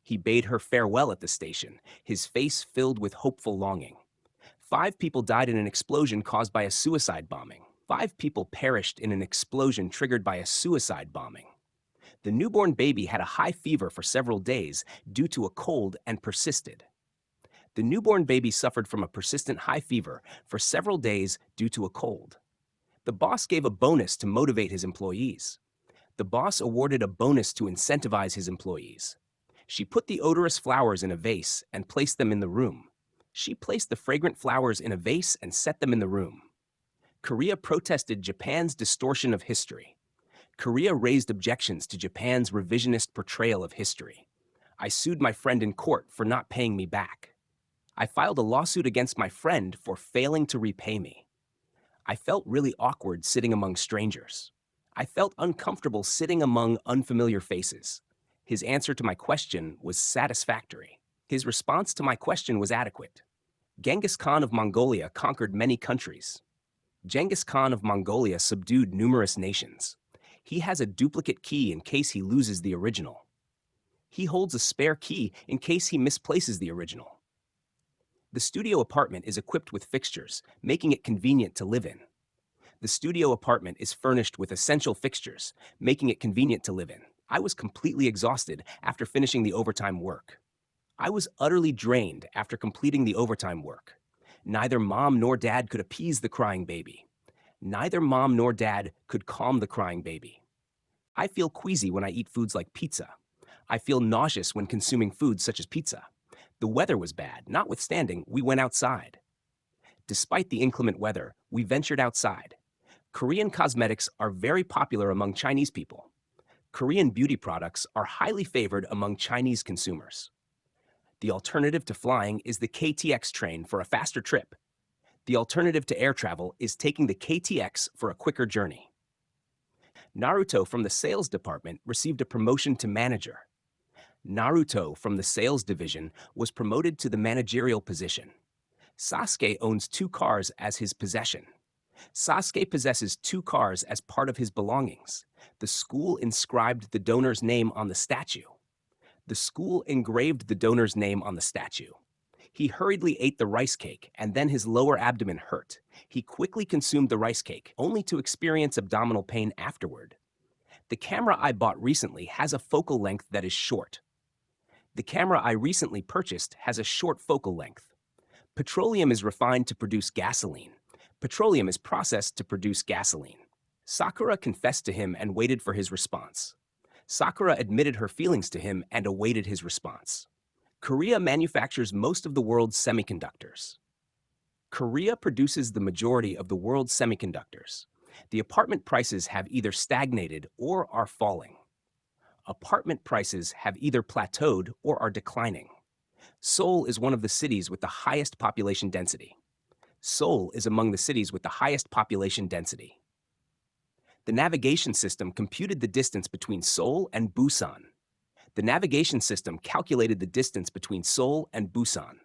He bade her farewell at the station, his face filled with hopeful longing. 5 people died in an explosion caused by a suicide bombing. 5 people perished in an explosion triggered by a suicide bombing. The newborn baby had a high fever for several days due to a cold and persisted. The newborn baby suffered from a persistent high fever for several days due to a cold. The boss gave a bonus to motivate his employees. The boss awarded a bonus to incentivize his employees. She put the odorous flowers in a vase and placed them in the room. She placed the fragrant flowers in a vase and set them in the room. Korea protested Japan's distortion of history. Korea raised objections to Japan's revisionist portrayal of history. I sued my friend in court for not paying me back. I filed a lawsuit against my friend for failing to repay me. I felt really awkward sitting among strangers. I felt uncomfortable sitting among unfamiliar faces. His answer to my question was satisfactory. His response to my question was adequate. Genghis Khan of Mongolia conquered many countries. Genghis Khan of Mongolia subdued numerous nations. He has a duplicate key in case he loses the original. He holds a spare key in case he misplaces the original. The studio apartment is equipped with fixtures, making it convenient to live in. The studio apartment is furnished with essential fixtures, making it convenient to live in. I was completely exhausted after finishing the overtime work. I was utterly drained after completing the overtime work. Neither mom nor dad could appease the crying baby. Neither mom nor dad could calm the crying baby. I feel queasy when I eat foods like pizza. I feel nauseous when consuming foods such as pizza. The weather was bad. Notwithstanding, we went outside. Despite the inclement weather, we ventured outside. Korean cosmetics are very popular among Chinese people. Korean beauty products are highly favored among Chinese consumers. The alternative to flying is the KTX train for a faster trip. The alternative to air travel is taking the KTX for a quicker journey. Naruto from the sales department received a promotion to manager. Naruto from the sales division was promoted to the managerial position. Sasuke owns 2 cars as his possession. Sasuke possesses 2 cars as part of his belongings. The school inscribed the donor's name on the statue. The school engraved the donor's name on the statue. He hurriedly ate the rice cake, and then his lower abdomen hurt. He quickly consumed the rice cake, only to experience abdominal pain afterward. The camera I bought recently has a focal length that is short. The camera I recently purchased has a short focal length. Petroleum is refined to produce gasoline. Petroleum is processed to produce gasoline. Sakura confessed to him and waited for his response. Sakura admitted her feelings to him and awaited his response. Korea manufactures most of the world's semiconductors. Korea produces the majority of the world's semiconductors. The apartment prices have either stagnated or are falling. Apartment prices have either plateaued or are declining. Seoul is one of the cities with the highest population density. Seoul is among the cities with the highest population density. The navigation system computed the distance between Seoul and Busan. The navigation system calculated the distance between Seoul and Busan.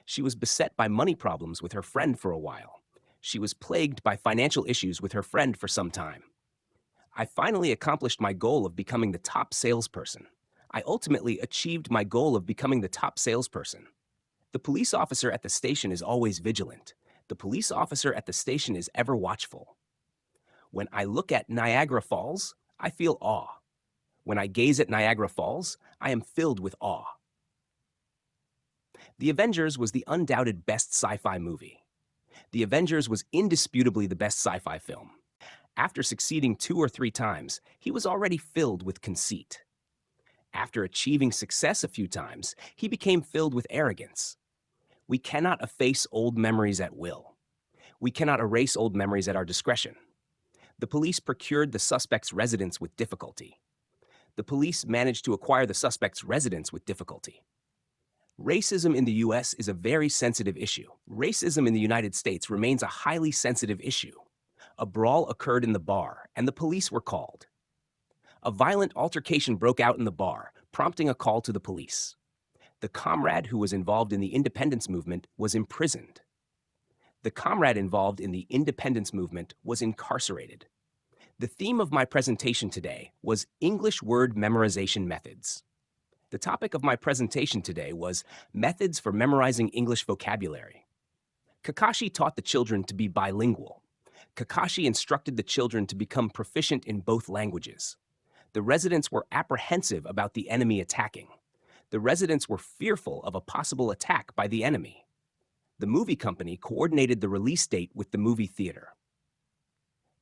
She was beset by money problems with her friend for a while. She was plagued by financial issues with her friend for some time. I finally accomplished my goal of becoming the top salesperson. I ultimately achieved my goal of becoming the top salesperson. The police officer at the station is always vigilant. The police officer at the station is ever watchful. When I look at Niagara Falls, I feel awe. When I gaze at Niagara Falls, I am filled with awe. The Avengers was the undoubted best sci-fi movie. The Avengers was indisputably the best sci-fi film. After succeeding 2 or 3 times, he was already filled with conceit. After achieving success a few times, he became filled with arrogance. We cannot efface old memories at will. We cannot erase old memories at our discretion. The police procured the suspect's residence with difficulty. The police managed to acquire the suspect's residence with difficulty. Racism in the U.S. is a very sensitive issue. Racism in the United States remains a highly sensitive issue. A brawl occurred in the bar, and the police were called. A violent altercation broke out in the bar, prompting a call to the police. The comrade who was involved in the independence movement was imprisoned. The comrade involved in the independence movement was incarcerated. The theme of my presentation today was English word memorization methods. The topic of my presentation today was methods for memorizing English vocabulary. Kakashi taught the children to be bilingual. Kakashi instructed the children to become proficient in both languages. The residents were apprehensive about the enemy attacking. The residents were fearful of a possible attack by the enemy. The movie company coordinated the release date with the movie theater.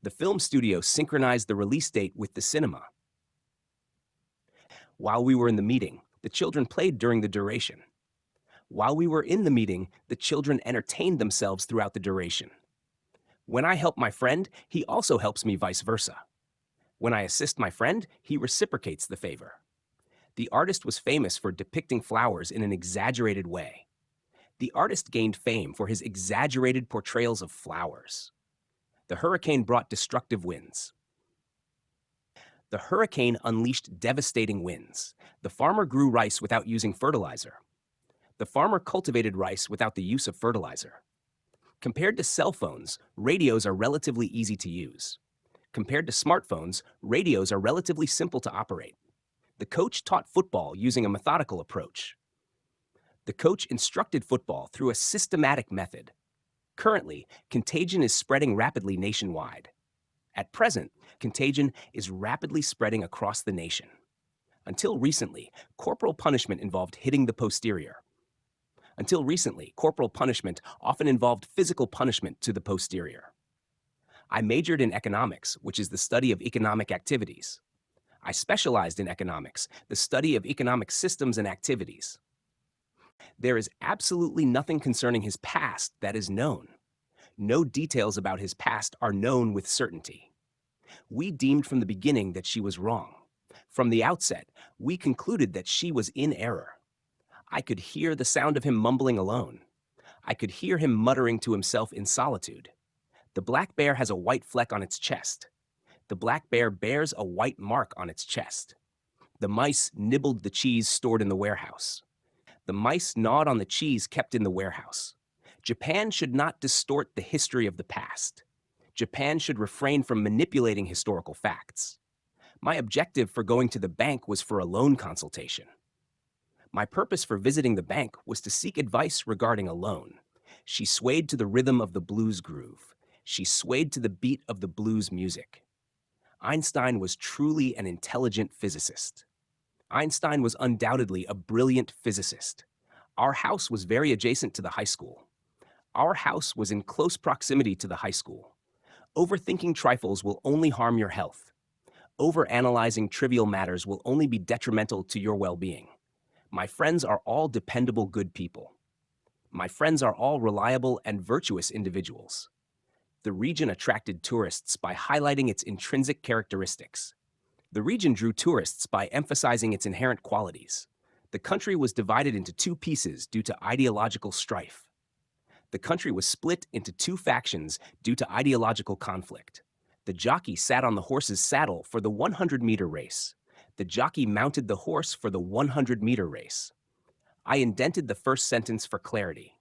The film studio synchronized the release date with the cinema. While we were in the meeting, the children played during the duration. While we were in the meeting, the children entertained themselves throughout the duration. When I help my friend, he also helps me vice versa. When I assist my friend, he reciprocates the favor. The artist was famous for depicting flowers in an exaggerated way. The artist gained fame for his exaggerated portrayals of flowers. The hurricane brought destructive winds. The hurricane unleashed devastating winds. The farmer grew rice without using fertilizer. The farmer cultivated rice without the use of fertilizer. Compared to cell phones, radios are relatively easy to use. Compared to smartphones, radios are relatively simple to operate. The coach taught football using a methodical approach. The coach instructed football through a systematic method. Currently, contagion is spreading rapidly nationwide. At present, contagion is rapidly spreading across the nation. Until recently, corporal punishment involved hitting the posterior. Until recently, corporal punishment often involved physical punishment to the posterior. I majored in economics, which is the study of economic activities. I specialized in economics, the study of economic systems and activities. There is absolutely nothing concerning his past that is known. No details about his past are known with certainty. We deemed from the beginning that she was wrong. From the outset, we concluded that she was in error. I could hear the sound of him mumbling alone. I could hear him muttering to himself in solitude. The black bear has a white fleck on its chest. The black bear bears a white mark on its chest. The mice nibbled the cheese stored in the warehouse. The mice gnawed on the cheese kept in the warehouse. Japan should not distort the history of the past. Japan should refrain from manipulating historical facts. My objective for going to the bank was for a loan consultation. My purpose for visiting the bank was to seek advice regarding a loan. She swayed to the rhythm of the blues groove. She swayed to the beat of the blues music. Einstein was truly an intelligent physicist. Einstein was undoubtedly a brilliant physicist. Our house was very adjacent to the high school. Our house was in close proximity to the high school. Overthinking trifles will only harm your health. Overanalyzing trivial matters will only be detrimental to your well-being. My friends are all dependable good people. My friends are all reliable and virtuous individuals. The region attracted tourists by highlighting its intrinsic characteristics. The region drew tourists by emphasizing its inherent qualities. The country was divided into two pieces due to ideological strife. The country was split into two factions due to ideological conflict. The jockey sat on the horse's saddle for the 100-meter race. The jockey mounted the horse for the 100-meter race. I indented the first sentence for clarity.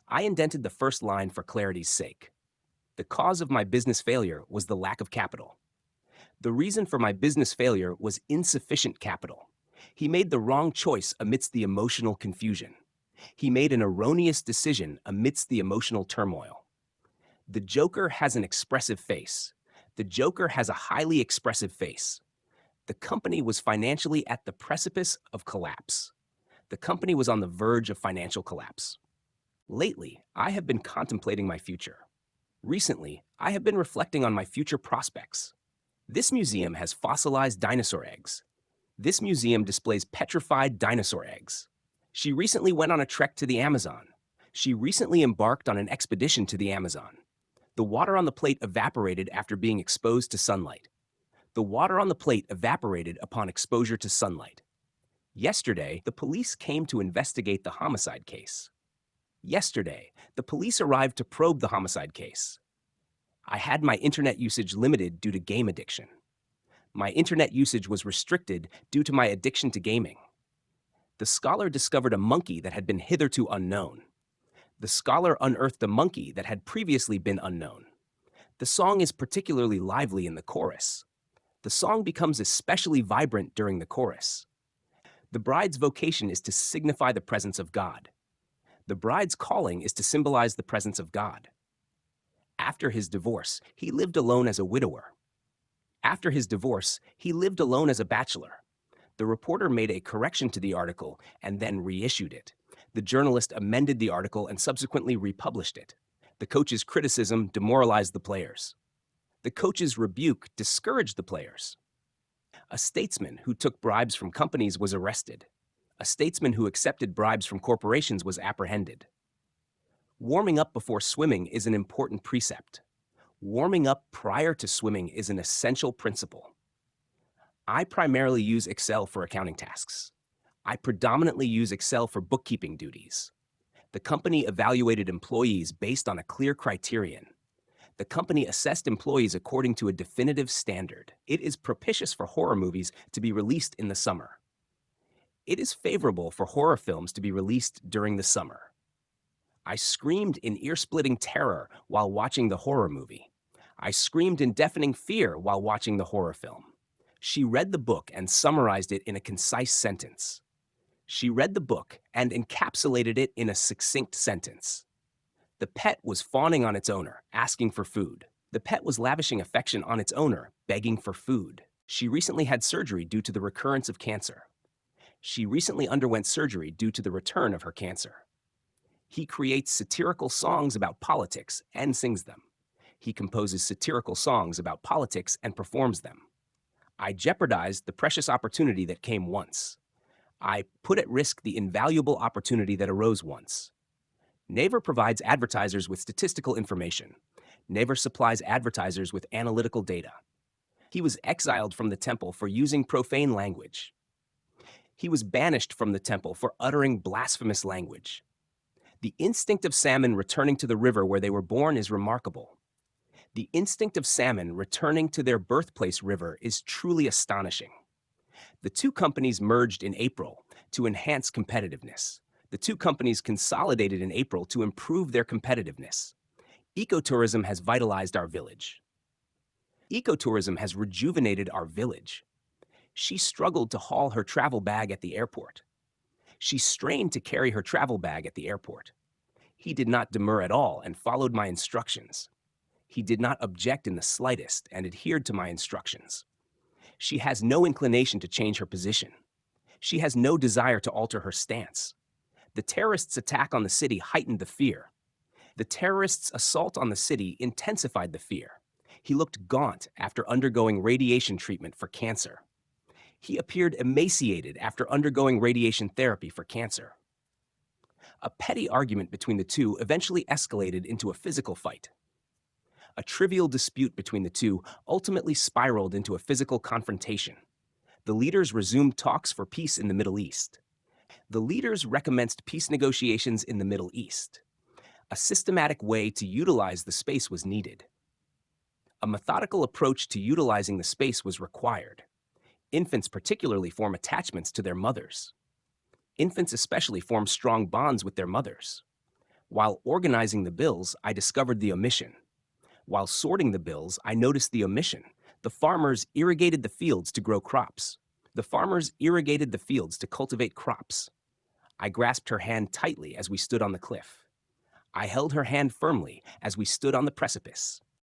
I indented the first line for clarity's sake. The cause of my business failure was the lack of capital. The reason for my business failure was insufficient capital. He made the wrong choice amidst the emotional confusion. He made an erroneous decision amidst the emotional turmoil. The joker has an expressive face. The joker has a highly expressive face. The company was financially at the precipice of collapse. The company was on the verge of financial collapse. Lately, I have been contemplating my future. Recently, I have been reflecting on my future prospects. This museum has fossilized dinosaur eggs. This museum displays petrified dinosaur eggs. She recently went on a trek to the Amazon. She recently embarked on an expedition to the Amazon. The water on the plate evaporated after being exposed to sunlight. The water on the plate evaporated upon exposure to sunlight. Yesterday, the police came to investigate the homicide case. Yesterday, the police arrived to probe the homicide case. I had my internet usage limited due to game addiction. My internet usage was restricted due to my addiction to gaming. The scholar discovered a monkey that had been hitherto unknown. The scholar unearthed a monkey that had previously been unknown. The song is particularly lively in the chorus. The song becomes especially vibrant during the chorus. The bride's vocation is to signify the presence of God. The bride's calling is to symbolize the presence of God. After his divorce, he lived alone as a widower. After his divorce, he lived alone as a bachelor. The reporter made a correction to the article and then reissued it. The journalist amended the article and subsequently republished it. The coach's criticism demoralized the players. The coach's rebuke discouraged the players. A statesman who took bribes from companies was arrested. A statesman who accepted bribes from corporations was apprehended. Warming up before swimming is an important precept. Warming up prior to swimming is an essential principle. I primarily use Excel for accounting tasks. I predominantly use Excel for bookkeeping duties. The company evaluated employees based on a clear criterion. The company assessed employees according to a definitive standard. It is propitious for horror movies to be released in the summer. It is favorable for horror films to be released during the summer. I screamed in ear-splitting terror while watching the horror movie. I screamed in deafening fear while watching the horror film. She read the book and summarized it in a concise sentence. She read the book and encapsulated it in a succinct sentence. The pet was fawning on its owner, asking for food. The pet was lavishing affection on its owner, begging for food. She recently had surgery due to the recurrence of cancer. She recently underwent surgery due to the return of her cancer. He creates satirical songs about politics and sings them. He composes satirical songs about politics and performs them. I jeopardized the precious opportunity that came once. I put at risk the invaluable opportunity that arose once. Naver provides advertisers with statistical information. Naver supplies advertisers with analytical data. He was exiled from the temple for using profane language. He was banished from the temple for uttering blasphemous language. The instinct of salmon returning to the river where they were born is remarkable. The instinct of salmon returning to their birthplace river is truly astonishing. The two companies merged in April to enhance competitiveness. The two companies consolidated in April to improve their competitiveness. Ecotourism has vitalized our village. Ecotourism has rejuvenated our village. She struggled to haul her travel bag at the airport. She strained to carry her travel bag at the airport. He did not demur at all and followed my instructions. He did not object in the slightest and adhered to my instructions. She has no inclination to change her position. She has no desire to alter her stance. The terrorists' attack on the city heightened the fear. The terrorists' assault on the city intensified the fear. He looked gaunt after undergoing radiation treatment for cancer. He appeared emaciated after undergoing radiation therapy for cancer. A petty argument between the two eventually escalated into a physical fight. A trivial dispute between the two ultimately spiraled into a physical confrontation. The leaders resumed talks for peace in the Middle East. The leaders recommenced peace negotiations in the Middle East. A systematic way to utilize the space was needed. A methodical approach to utilizing the space was required. Infants particularly form attachments to their mothers. Infants especially form strong bonds with their mothers. While organizing the bills, I discovered the omission. While sorting the bills, I noticed the omission. The farmers irrigated the fields to grow crops. The farmers irrigated the fields to cultivate crops. I grasped her hand tightly as we stood on the cliff. I held her hand firmly as we stood on the precipice.